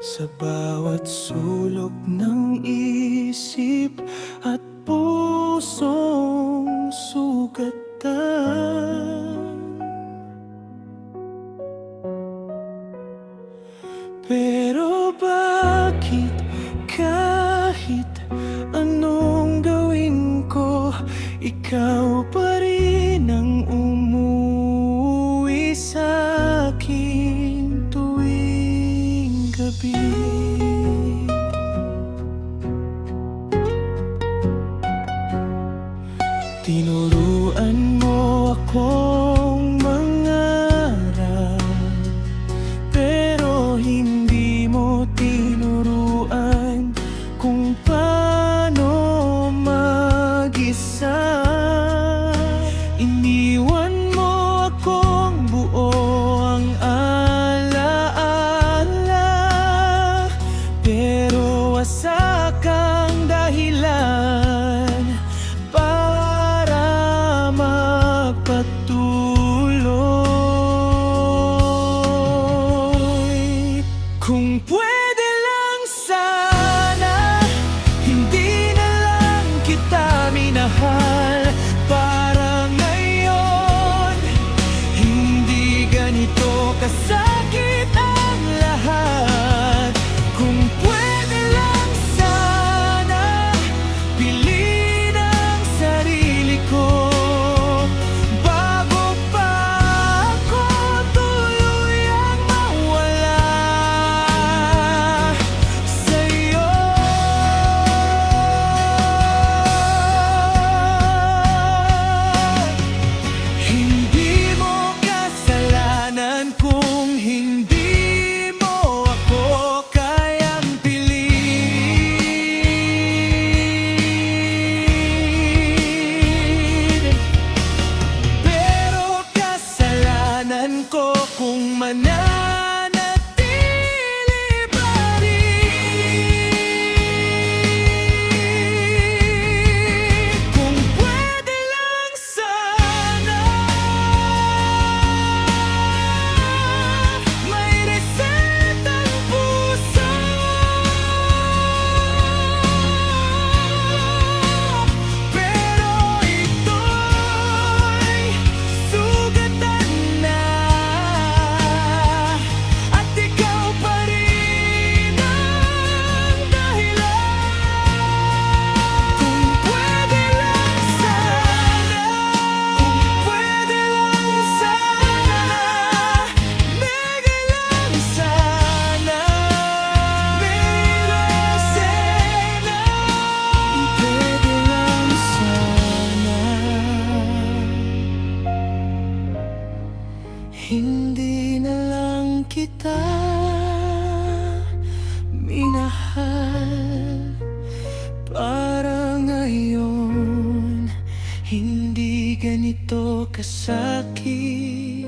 Sa bawat sulok ng isip at pusong sugatan. Pero bakit kahit anong gawin ko, ikaw pa rin ang umuwi sa'kin tuwing gabi? Tinuruan mo akong mangarap, pero hindi mo tinuruan kung paano mag-isa. Iniwan mo akong buo ang alaala, pero wasak ang dahilan para magpatuloy. Kung pwede lang sana, hindi na lang kita minahal. Para ngayon, hindi ganito kasakit ang lahat. Kung pwede lang sana, piliin ang sarili ko bago pa ako tuluyang mawala sa'yo. Hindi mo kasalanan kung hindi mo ako kayang piliin. Pero kasalanan ko kung mananatili pa rin. Kung pwede lang sana, may reset ang puso. Pero ito'y sugatan na, at ikaw pa rin ang dahilan. Kung pwede lang sana, kung pwede lang sana, mega lang sana, may reset na. Pwede lang sana, hindi na lang kita minahal. Para ngayon, hindi ganito kasakit